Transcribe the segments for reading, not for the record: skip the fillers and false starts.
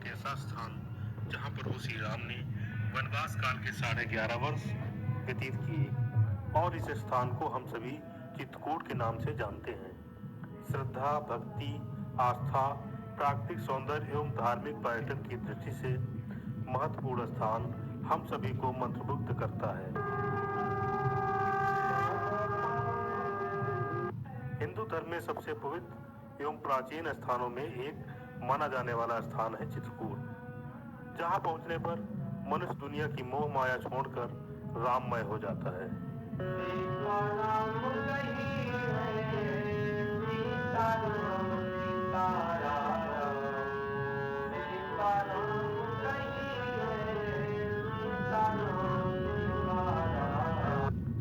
एक ऐसा स्थान जहाँ प्रभु श्री राम ने वनवास काल के 11.5 वर्ष व्यतीत किए और इस स्थान को हम सभी चित्रकूट के नाम से जानते हैं। श्रद्धा, भक्ति, आस्था, प्राकृतिक सौंदर्य एवं धार्मिक पर्यटन की दृष्टि से महत्वपूर्ण स्थान हम सभी को मंत्रमुग्ध करता है। हिंदू धर्म में सबसे पवित्र एवं प्राचीन स्थानों में एक माना जाने वाला स्थान है चित्रकूट, जहां पहुंचने पर मनुष्य दुनिया की मोह माया छोड़कर राममय हो जाता है।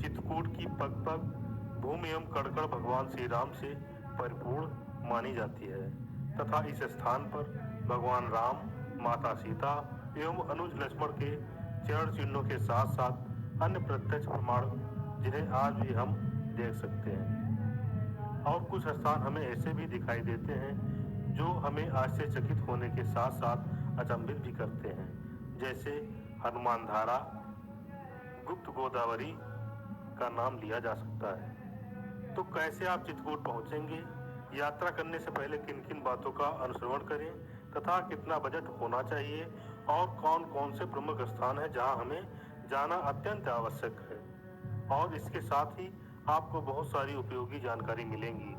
चित्रकूट की पग पग भूमि एवं कड़कड़ भगवान श्री राम से परिपूर्ण मानी जाती है तथा इस स्थान पर भगवान राम, माता सीता एवं अनुज लक्ष्मण के चरण चिन्हों के साथ साथ अन्य प्रत्यक्ष प्रमाण जिन्हें आज भी हम देख सकते हैं। और कुछ स्थान हमें ऐसे भी दिखाई देते हैं जो हमें आश्चर्यचकित होने के साथ साथ अचंभित भी करते हैं, जैसे हनुमान धारा, गुप्त गोदावरी का नाम लिया जा सकता है। तो कैसे आप चित्रकूट पहुंचेंगे, यात्रा करने से पहले किन किन बातों का अनुसरण करें तथा कितना बजट होना चाहिए और कौन कौन से प्रमुख स्थान है जहां हमें जाना अत्यंत आवश्यक है, और इसके साथ ही आपको बहुत सारी उपयोगी जानकारी मिलेंगी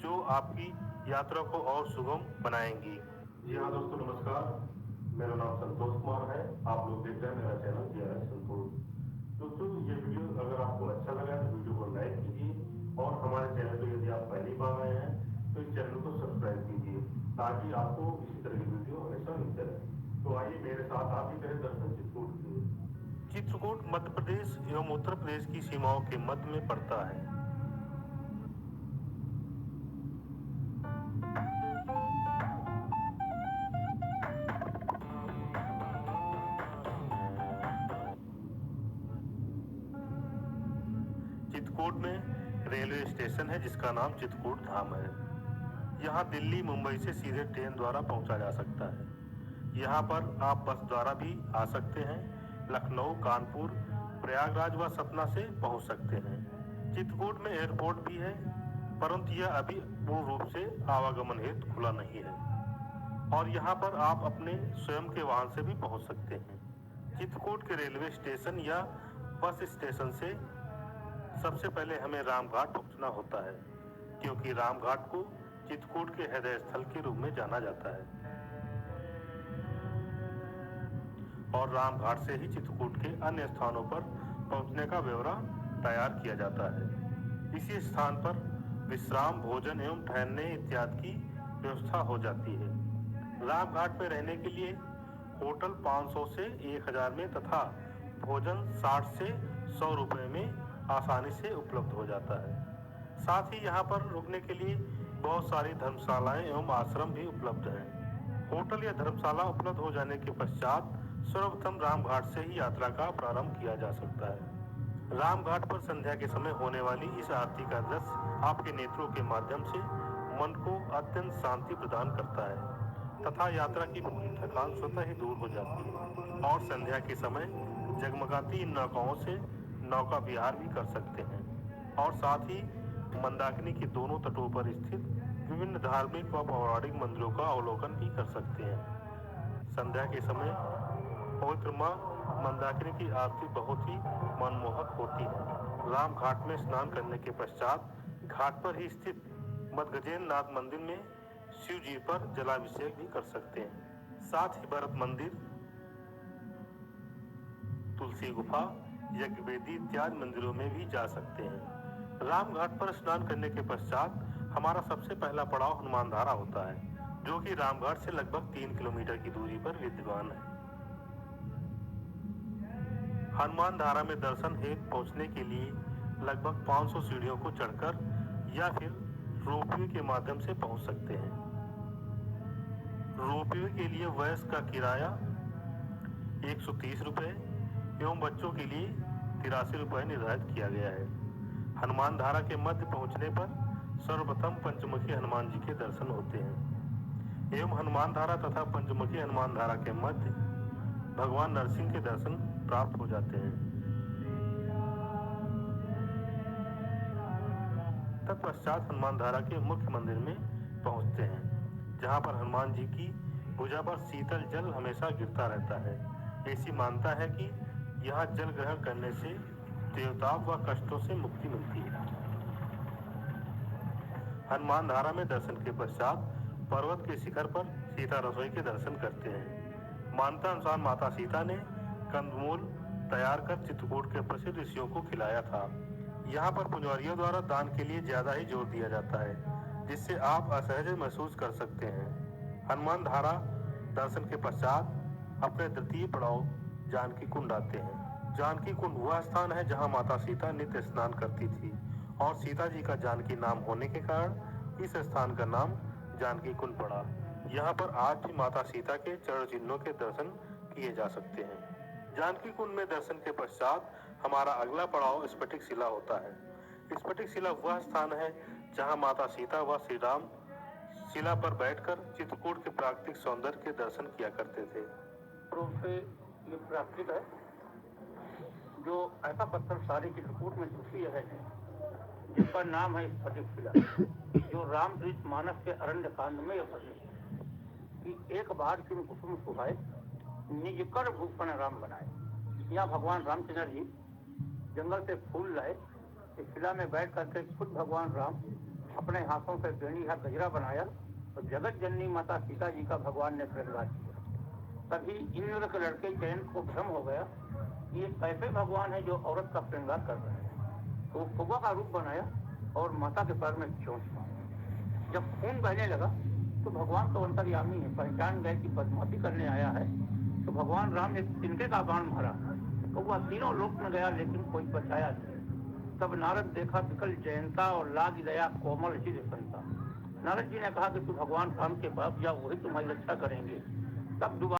जो आपकी यात्रा को और सुगम बनाएंगी। जी हाँ दोस्तों, नमस्कार। मेरा नाम संतोष कुमार है। आप लोग देख रहे हैं मेरा चैनल DRS संतोष। दोस्तों, ये वीडियो अगर आपको अच्छा लगा तो वीडियो को लाइक कीजिए और हमारे चैनल को यदि आप पहली बार आए हैं तो इस चैनल को सब्सक्राइब कीजिए ताकि आपको इसी तरह की वीडियो हमेशा मिलते रहे। तो आइए मेरे साथ आप भी करें दर्शन चित्रकूट के। चित्रकूट मध्य प्रदेश एवं उत्तर प्रदेश की सीमाओं के मध्य में पड़ता है। चित्रकूट में रेलवे स्टेशन है जिसका नाम चित्रकूट धाम है। यहाँ दिल्ली, मुंबई से सीधे ट्रेन द्वारा पहुंचा जा सकता है। यहाँ पर आप बस द्वारा भी आ सकते हैं। लखनऊ, कानपुर, प्रयागराज व सतना से पहुंच सकते हैं। चित्रकूट में एयरपोर्ट भी है, परंतु यह अभी पूर्ण रूप से आवागमन हेतु खुला नहीं है और यहाँ पर आप अपने स्वयं के वाहन से भी पहुंच सकते हैं। चित्रकूट के रेलवे स्टेशन या बस स्टेशन से सबसे पहले हमें रामघाट पहुंचना होता है, क्योंकि रामघाट को चित्रकूट के हृदय स्थल के रूप में जाना जाता है और रामघाट से ही चित्रकूट के अन्य स्थानों पर पहुंचने का ब्यौरा तैयार किया जाता है। इसी स्थान पर विश्राम, भोजन एवं ठहरने इत्यादि की व्यवस्था हो जाती है। रामघाट में रहने के लिए होटल 500 से 1000 में तथा भोजन 60 से 100 रुपए में आसानी से उपलब्ध हो जाता है। साथ ही यहाँ पर रुकने के लिए बहुत सारी धर्मशालाएं एवं आश्रम भी उपलब्ध हैं। होटल या धर्मशाला उपलब्ध हो जाने के पश्चात सर्वप्रथम रामघाट से ही यात्रा का प्रारंभ किया जा सकता है। रामघाट पर संध्या के समय होने वाली इस आरती का दृश्य आपके नेत्रों के माध्यम से मन को अत्यंत शांति प्रदान करता है तथा यात्रा की पूरी थकान स्वतः ही दूर हो जाती है। और संध्या के समय जगमगाती इन नौकाओं से नौका विहार भी कर सकते हैं और साथ ही मंदाकिनी के दोनों तटों पर स्थित विभिन्न धार्मिक व पौराणिक मंदिरों का अवलोकन भी कर सकते हैं। संध्या के समय पवित्र मां मंदाकिनी की आरती बहुत ही मनमोहक होती है। रामघाट में स्नान करने के पश्चात घाट पर ही स्थित मदगजेंद्र नाथ मंदिर में शिव जी पर जलाभिषेक भी कर सकते हैं। साथ ही भरत मंदिर, तुलसी गुफा, यज्ञ वेदी इत्यादि मंदिरों में भी जा सकते हैं। रामघाट पर स्नान करने के पश्चात हमारा सबसे पहला पड़ाव हनुमान धारा होता है, जो कि रामघाट से लगभग 3 किलोमीटर की दूरी पर विद्यमान है। हनुमान धारा में दर्शन हेतु पहुंचने के लिए लगभग 500 सीढ़ियों को चढ़कर या फिर रोपवे के माध्यम से पहुंच सकते हैं। रोपवे के लिए वयस्क का किराया 130 रुपए एवं बच्चों के लिए 83 रुपए निर्धारित किया गया है। हनुमान धारा के मध्य पहुंचने पर सर्वप्रथम पंचमुखी हनुमान जी के दर्शन होते हैं। एवं हनुमान धारा तथा पंचमुखी हनुमान धारा के मध्य भगवान नरसिंह के दर्शन प्राप्त हो जाते हैं। तत्पश्चात हनुमान धारा के मुख्य मंदिर में पहुंचते हैं, जहां पर हनुमान जी की भुजा पर शीतल जल हमेशा गिरता रहता है। ऐसी मानता है कि यहाँ जल ग्रहण करने से देवताओं व कष्टों से मुक्ति मिलती है। हनुमान धारा में दर्शन के पश्चात पर्वत के शिखर पर सीता रसोई के दर्शन करते हैं। मान्यता अनुसार माता सीता ने कंदमूल तैयार कर चित्रकूट के प्रसिद्ध ऋषियों को खिलाया था। यहाँ पर पुजारियों द्वारा दान के लिए ज्यादा ही जोर दिया जाता है, जिससे आप असहज महसूस कर सकते हैं। हनुमान धारा दर्शन के पश्चात अपने द्वितीय पड़ाव जानकी कुंड आते हैं। जानकी कुंड वह स्थान है जहाँ माता सीता नित्य स्नान करती थी और सीता जी का जानकी नाम होने के कारण इस स्थान का नाम जानकी कुंड पड़ा। यहाँ पर आज भी माता सीता के चरण चिन्हों के दर्शन किए जा सकते हैं। जानकी कुंड में दर्शन के पश्चात हमारा अगला पड़ाव स्फटिक शिला होता है। स्फटिक शिला वह स्थान है जहाँ माता सीता व श्री राम शिला पर बैठकर चित्रकूट के प्राकृतिक सौंदर्य के दर्शन किया करते थे। रूप से ये प्राकृतिक है, जो ऐसा पत्थर सारे चित्रकूट में छुपी है जिसका नाम है स्फटिक शिला, जो रामचरित मानस के अरण्य कांड में वर्णित है कि एक बार किम कुसुम सुहाए निज कर भूषण राम बनाए। यहाँ भगवान रामचंद्र जी जंगल से फूल लाए, इस शिला में बैठ करके खुद भगवान राम अपने हाथों से बेणी या गजरा बनाया और जगत जननी माता सीता जी का भगवान ने श्रृंगार किया। तभी इंद्र के लड़के जयंत को भ्रम हो गया कि ये कैसे भगवान है जो औरत का श्रृंगार कर रहे हैं। तो फुग्गा का रूप बनाया और माता के पैर में चोंच मारा। जब खून बहने लगा तो भगवान तो अंतर्यामी है, पहचान गए कि बदमाशी करने आया है, तो भगवान राम ने तिनके का बाण मारा तो वह तीनों लोक में गया, लेकिन कोई बचाया नहीं। तब नारद देखा विकल जयंता और लाग दया कोमल ही संता। नारद जी ने कहा कि तू भगवान राम के पास जा, वही तुम्हारी रक्षा करेंगे। तब दोबारा